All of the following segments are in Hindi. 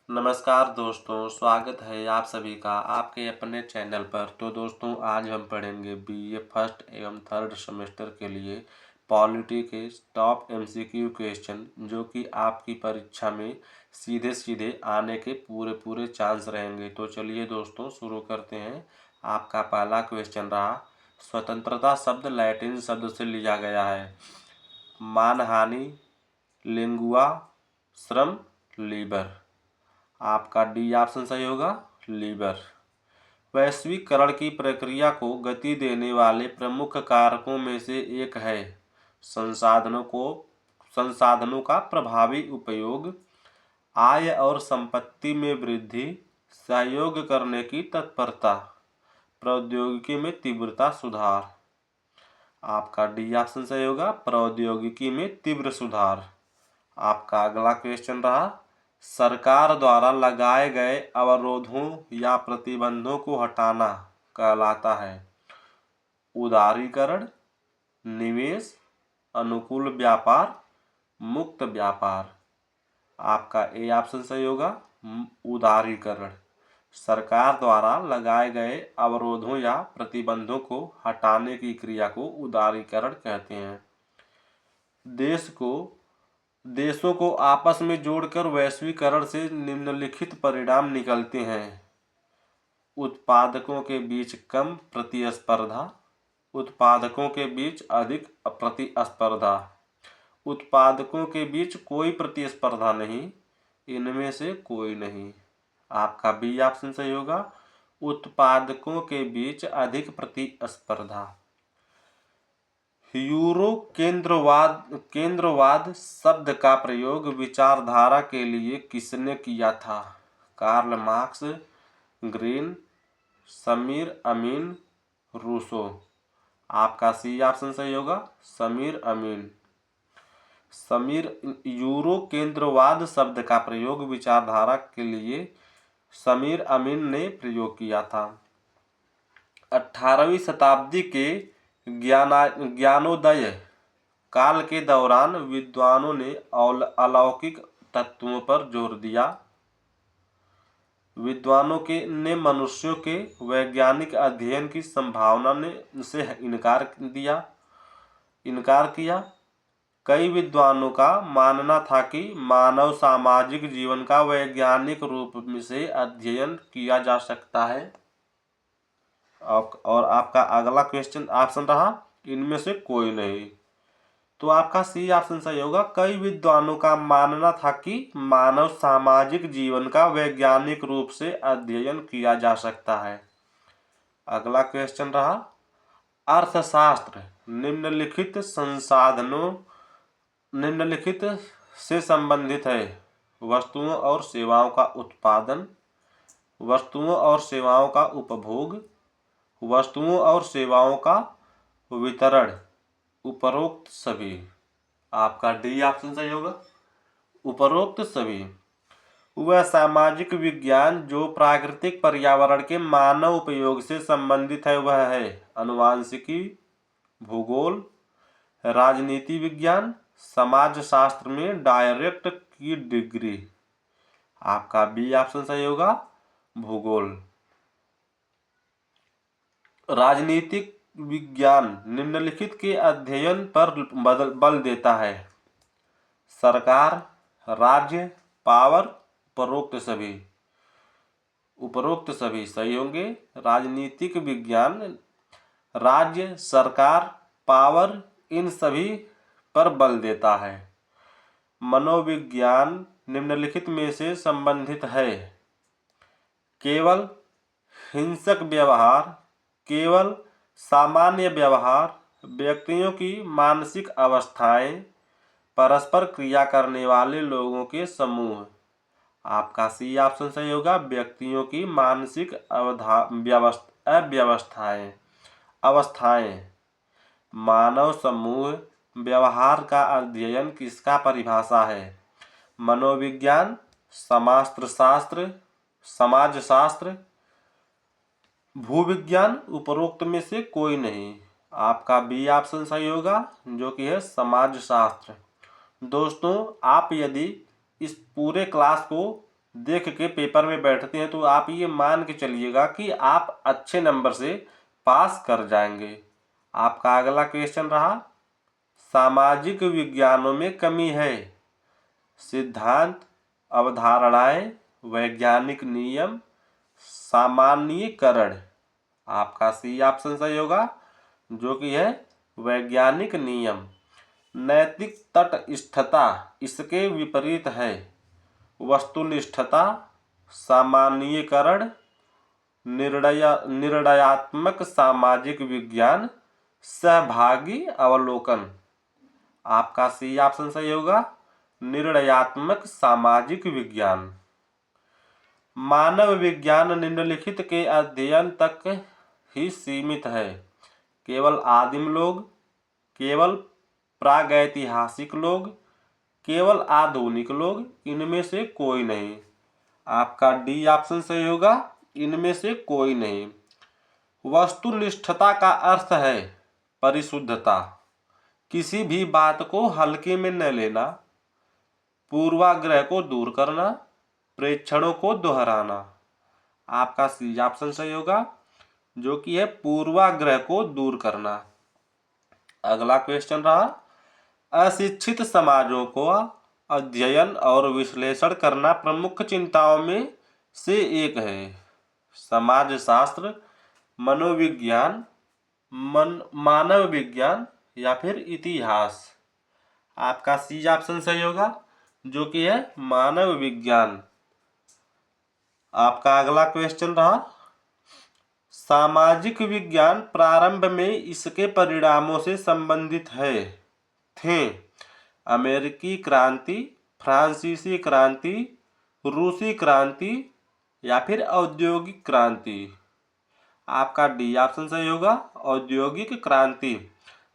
नमस्कार दोस्तों, स्वागत है आप सभी का आपके अपने चैनल पर। तो दोस्तों, आज हम पढ़ेंगे बीए फर्स्ट एवं थर्ड सेमेस्टर के लिए पॉलिटी के टॉप एमसीक्यू क्वेश्चन, जो कि आपकी परीक्षा में सीधे सीधे आने के पूरे चांस रहेंगे। तो चलिए दोस्तों, शुरू करते हैं। आपका पहला क्वेश्चन रहा, स्वतंत्रता शब्द लैटिन शब्द से लिया गया है। मानहानि, लिंगुआ, श्रम, लीबर। आपका डी ऑप्शन सही होगा, लीबर। वैश्वीकरण की प्रक्रिया को गति देने वाले प्रमुख कारकों में से एक है संसाधनों का प्रभावी उपयोग, आय और संपत्ति में वृद्धि, सहयोग करने की तत्परता, प्रौद्योगिकी में तीव्रता सुधार। आपका डी ऑप्शन सही होगा, प्रौद्योगिकी में तीव्र सुधार। आपका अगला क्वेश्चन रहा, सरकार द्वारा लगाए गए अवरोधों या प्रतिबंधों को हटाना कहलाता है उदारीकरण, निवेश, अनुकूल व्यापार, मुक्त व्यापार। आपका ए ऑप्शन सही होगा, उदारीकरण। सरकार द्वारा लगाए गए अवरोधों या प्रतिबंधों को हटाने की क्रिया को उदारीकरण कहते हैं। देशों को आपस में जोड़कर वैश्वीकरण से निम्नलिखित परिणाम निकलते हैं। उत्पादकों के बीच कम प्रतिस्पर्धा, उत्पादकों के बीच अधिक प्रतिस्पर्धा, उत्पादकों के बीच कोई प्रतिस्पर्धा नहीं, इनमें से कोई नहीं। आपका बी ऑप्शन सही होगा, उत्पादकों के बीच अधिक प्रतिस्पर्धा। यूरो केंद्रवाद शब्द का प्रयोग विचारधारा के लिए किसने किया था? कार्ल मार्क्स, ग्रीन, समीर अमीन, रूसो। आपका सी ऑप्शन सही होगा, समीर अमीन। यूरो केंद्रवाद शब्द का प्रयोग विचारधारा के लिए समीर अमीन ने प्रयोग किया था। 18वीं शताब्दी के ज्ञानोदय काल के दौरान विद्वानों ने अलौकिक तत्वों पर जोर दिया। विद्वानों ने मनुष्यों के वैज्ञानिक अध्ययन की संभावना से इनकार किया। कई विद्वानों का मानना था कि मानव सामाजिक जीवन का वैज्ञानिक रूप से अध्ययन किया जा सकता है। और आपका अगला क्वेश्चन ऑप्शन रहा, इनमें से कोई नहीं। तो आपका सी ऑप्शन सही होगा, कई विद्वानों का मानना था कि मानव सामाजिक जीवन का वैज्ञानिक रूप से अध्ययन किया जा सकता है। अगला क्वेश्चन रहा, अर्थशास्त्र निम्नलिखित से संबंधित है। वस्तुओं और सेवाओं का उत्पादन, वस्तुओं और सेवाओं का उपभोग, वस्तुओं और सेवाओं का वितरण, उपरोक्त सभी। आपका डी ऑप्शन सही होगा, उपरोक्त सभी। वह सामाजिक विज्ञान जो प्राकृतिक पर्यावरण के मानव उपयोग से संबंधित है वह है आनुवांशिकी, भूगोल, राजनीति विज्ञान, समाजशास्त्र में डायरेक्ट की डिग्री। आपका बी ऑप्शन सही होगा, भूगोल। राजनीतिक विज्ञान निम्नलिखित के अध्ययन पर बल देता है। सरकार, राज्य, पावर, उपरोक्त सभी सही होंगे। राजनीतिक विज्ञान राज्य, सरकार, पावर, इन सभी पर बल देता है। मनोविज्ञान निम्नलिखित में से संबंधित है। केवल हिंसक व्यवहार, केवल सामान्य व्यवहार, व्यक्तियों की मानसिक अवस्थाएं, परस्पर क्रिया करने वाले लोगों के समूह। आपका सी ऑप्शन सही होगा, व्यक्तियों की मानसिक अवस्थाएं। मानव समूह व्यवहार का अध्ययन किसका परिभाषा है? मनोविज्ञान, समाजशास्त्र, समाजशास्त्र, भूविज्ञान, उपरोक्त में से कोई नहीं। आपका बी ऑप्शन सही होगा, जो कि है समाजशास्त्र। दोस्तों, आप यदि इस पूरे क्लास को देख के पेपर में बैठते हैं तो आप ये मान के चलिएगा कि आप अच्छे नंबर से पास कर जाएंगे। आपका अगला क्वेश्चन रहा, सामाजिक विज्ञानों में कमी है। सिद्धांत, अवधारणाएं, वैज्ञानिक नियम, सामान्यीकरण। आपका सी ऑप्शन सही होगा, जो कि है वैज्ञानिक नियम। नैतिक तटस्थता इसके विपरीत है। वस्तुनिष्ठता, सामान्यीकरण, निर्णयात्मक सामाजिक विज्ञान, सहभागी अवलोकन। आपका सी ऑप्शन सही होगा, निर्णयात्मक सामाजिक विज्ञान। मानव विज्ञान निम्नलिखित के अध्ययन तक ही सीमित है। केवल आदिम लोग, केवल प्रागैतिहासिक लोग, केवल आधुनिक लोग, इनमें से कोई नहीं। आपका डी ऑप्शन सही होगा, इनमें से कोई नहीं। वस्तुनिष्ठता का अर्थ है परिशुद्धता, किसी भी बात को हल्के में न लेना, पूर्वाग्रह को दूर करना, प्रेक्षणों को दोहराना। आपका सी ऑप्शन सही होगा, जो कि है पूर्वाग्रह को दूर करना। अगला क्वेश्चन रहा, अशिक्षित समाजों को अध्ययन और विश्लेषण करना प्रमुख चिंताओं में से एक है। समाजशास्त्र, मनोविज्ञान, मानव विज्ञान या फिर इतिहास। आपका सी ऑप्शन सही होगा, जो कि है मानव विज्ञान। आपका अगला क्वेश्चन रहा, सामाजिक विज्ञान प्रारंभ में इसके परिणामों से संबंधित थे। अमेरिकी क्रांति, फ्रांसीसी क्रांति, रूसी क्रांति या फिर औद्योगिक क्रांति। आपका डी ऑप्शन सही होगा, औद्योगिक क्रांति।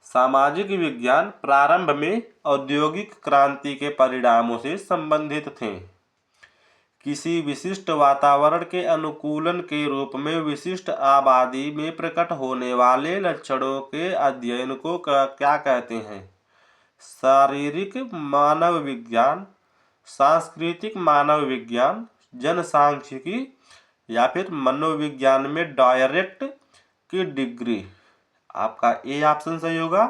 सामाजिक विज्ञान प्रारंभ में औद्योगिक क्रांति के परिणामों से संबंधित थे। किसी विशिष्ट वातावरण के अनुकूलन के रूप में विशिष्ट आबादी में प्रकट होने वाले लक्षणों के अध्ययन को क्या कहते हैं? शारीरिक मानव विज्ञान, सांस्कृतिक मानव विज्ञान, जनसांख्यिकी या फिर मनोविज्ञान में डायरेक्ट की डिग्री। आपका ए ऑप्शन सही होगा,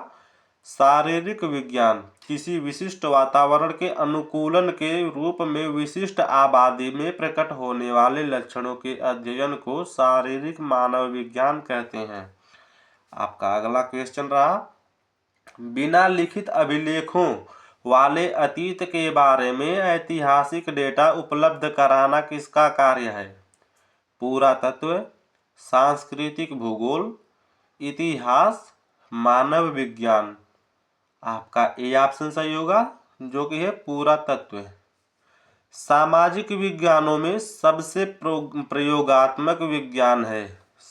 शारीरिक विज्ञान। किसी विशिष्ट वातावरण के अनुकूलन के रूप में विशिष्ट आबादी में प्रकट होने वाले लक्षणों के अध्ययन को शारीरिक मानव विज्ञान कहते हैं। आपका अगला क्वेश्चन रहा, बिना लिखित अभिलेखों वाले अतीत के बारे में ऐतिहासिक डेटा उपलब्ध कराना किसका कार्य है? पुरातत्व, सांस्कृतिक भूगोल, इतिहास, मानव विज्ञान। आपका ए ऑप्शन सही होगा, जो कि है पुरातत्व। सामाजिक विज्ञानों में सबसे प्रयोगात्मक विज्ञान है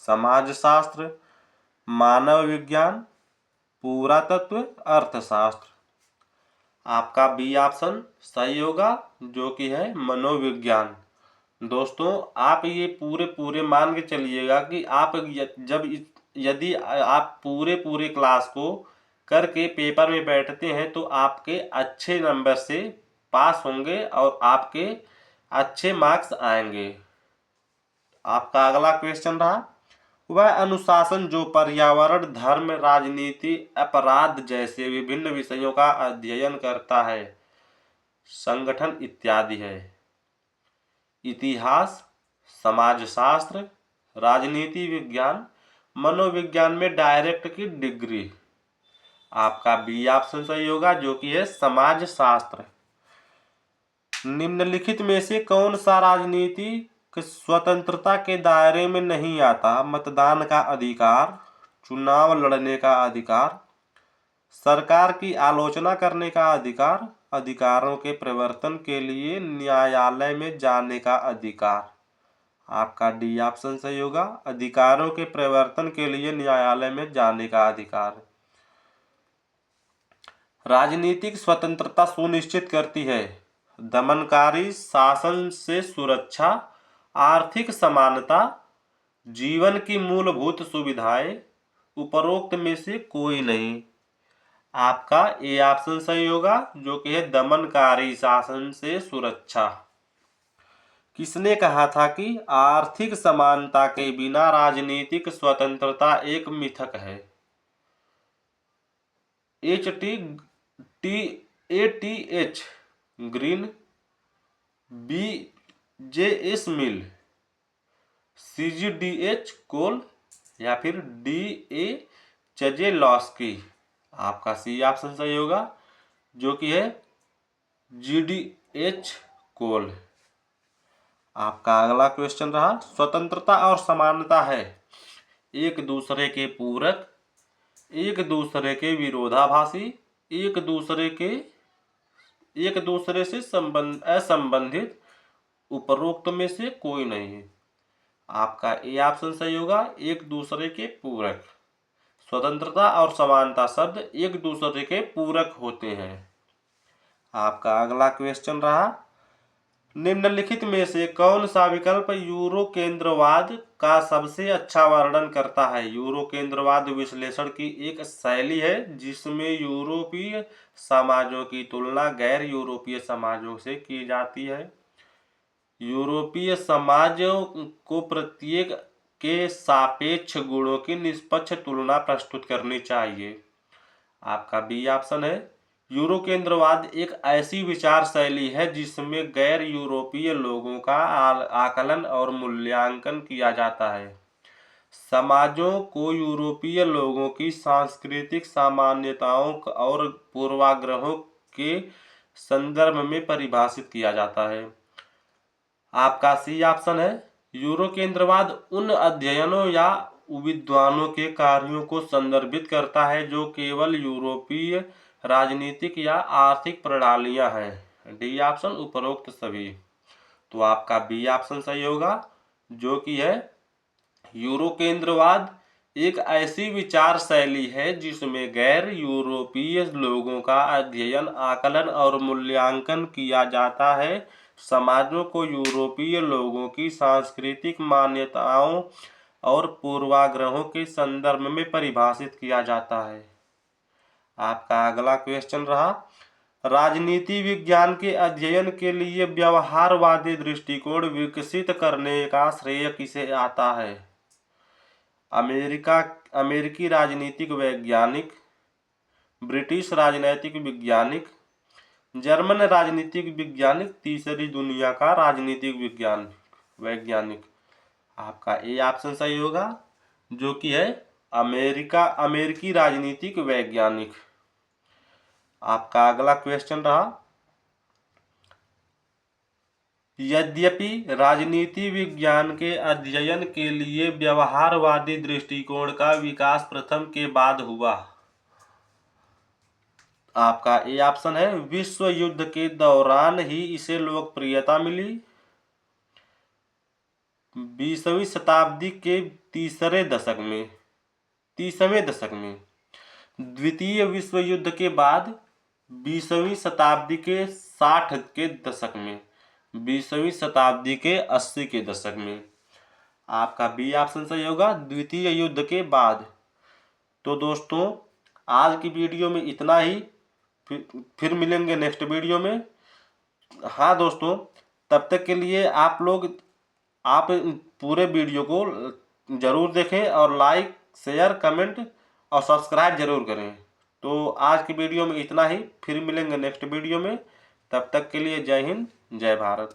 समाजशास्त्र, मानव विज्ञान, पुरातत्व, अर्थशास्त्र। आपका बी ऑप्शन सही होगा, जो कि है मनोविज्ञान। दोस्तों, आप ये पूरे मान के चलिएगा कि आप यदि आप पूरे क्लास को करके पेपर में बैठते हैं तो आपके अच्छे नंबर से पास होंगे और आपके अच्छे मार्क्स आएंगे। आपका अगला क्वेश्चन रहा, वह अनुशासन जो पर्यावरण, धर्म, राजनीति, अपराध जैसे विभिन्न विषयों का अध्ययन करता है, संगठन इत्यादि है। इतिहास, समाजशास्त्र, राजनीति विज्ञान, मनोविज्ञान में डायरेक्ट की डिग्री। आपका बी ऑप्शन सही होगा, जो कि है समाजशास्त्र। निम्नलिखित में से कौन सा राजनीतिक स्वतंत्रता के दायरे में नहीं आता? मतदान का अधिकार, चुनाव लड़ने का अधिकार, सरकार की आलोचना करने का अधिकार, अधिकारों के प्रवर्तन के लिए न्यायालय में जाने का अधिकार। आपका डी ऑप्शन सही होगा, अधिकारों के प्रवर्तन के लिए न्यायालय में जाने का अधिकार। राजनीतिक स्वतंत्रता सुनिश्चित करती है दमनकारी शासन से सुरक्षा, आर्थिक समानता, जीवन की मूलभूत सुविधाएं, उपरोक्त में से कोई नहीं। आपका ए ऑप्शन सही होगा, जो कि है दमनकारी शासन से सुरक्षा। किसने कहा था कि आर्थिक समानता के बिना राजनीतिक स्वतंत्रता एक मिथक है? H T T A T H green, B J S mill, C G D H coal, या फिर डी ए चजेलॉस्की। आपका सी ऑप्शन सही होगा, जो कि है जी डी एच कोल। आपका अगला क्वेश्चन रहा, स्वतंत्रता और समानता है एक दूसरे के पूरक, एक दूसरे के विरोधाभासी, एक दूसरे से असंबंधित, उपरोक्त में से कोई नहीं है। आपका ए ऑप्शन सही होगा, एक दूसरे के पूरक। स्वतंत्रता और समानता शब्द एक दूसरे के पूरक होते हैं। आपका अगला क्वेश्चन रहा, निम्नलिखित में से कौन सा विकल्प यूरो केंद्रवाद का सबसे अच्छा वर्णन करता है? यूरो केंद्रवाद विश्लेषण की एक शैली है जिसमें यूरोपीय समाजों की तुलना गैर यूरोपीय समाजों से की जाती है। यूरोपीय समाजों को प्रत्येक के सापेक्ष गुणों की निष्पक्ष तुलना प्रस्तुत करनी चाहिए। आपका बी ऑप्शन है, यूरो केंद्रवाद एक ऐसी विचार शैली है जिसमें गैर यूरोपीय लोगों का आकलन और मूल्यांकन किया जाता है। समाजों को यूरोपीय लोगों की सांस्कृतिक सामान्यताओं और पूर्वाग्रहों के संदर्भ में परिभाषित किया जाता है। आपका सी ऑप्शन है, यूरो केंद्रवाद उन अध्ययनों या विद्वानों के कार्यों को संदर्भित करता है जो केवल यूरोपीय राजनीतिक या आर्थिक प्रणालियां हैं। डी ऑप्शन उपरोक्त सभी। तो आपका बी ऑप्शन सही होगा, जो कि है यूरो केंद्रवाद एक ऐसी विचार शैली है जिसमें गैर यूरोपीय लोगों का अध्ययन, आकलन और मूल्यांकन किया जाता है। समाजों को यूरोपीय लोगों की सांस्कृतिक मान्यताओं और पूर्वाग्रहों के संदर्भ में परिभाषित किया जाता है। आपका अगला क्वेश्चन रहा, राजनीति विज्ञान के अध्ययन के लिए व्यवहारवादी दृष्टिकोण विकसित करने का श्रेय किसे आता है? अमेरिकी राजनीतिक वैज्ञानिक, ब्रिटिश राजनीतिक वैज्ञानिक, जर्मन राजनीतिक वैज्ञानिक, तीसरी दुनिया का राजनीतिक वैज्ञानिक। आपका ए ऑप्शन सही होगा, जो कि है अमेरिकी राजनीतिक वैज्ञानिक। आपका अगला क्वेश्चन रहा, यद्यपि राजनीति विज्ञान के अध्ययन के लिए व्यवहारवादी दृष्टिकोण का विकास प्रथम के बाद हुआ। आपका ए ऑप्शन है, विश्व युद्ध के दौरान ही इसे लोकप्रियता मिली। 20वीं शताब्दी के तीसरे दशक में, 30वें दशक में, द्वितीय विश्व युद्ध के बाद 20वीं शताब्दी के 60 के दशक में, 20वीं शताब्दी के 80 के दशक में। आपका बी ऑप्शन सही होगा, द्वितीय युद्ध के बाद। तो दोस्तों आज की वीडियो में इतना ही, फिर मिलेंगे नेक्स्ट वीडियो में। हाँ दोस्तों, तब तक के लिए आप पूरे वीडियो को जरूर देखें और लाइक, शेयर, कमेंट और सब्सक्राइब जरूर करें। तो आज की वीडियो में इतना ही, फिर मिलेंगे नेक्स्ट वीडियो में। तब तक के लिए जय हिंद, जय भारत।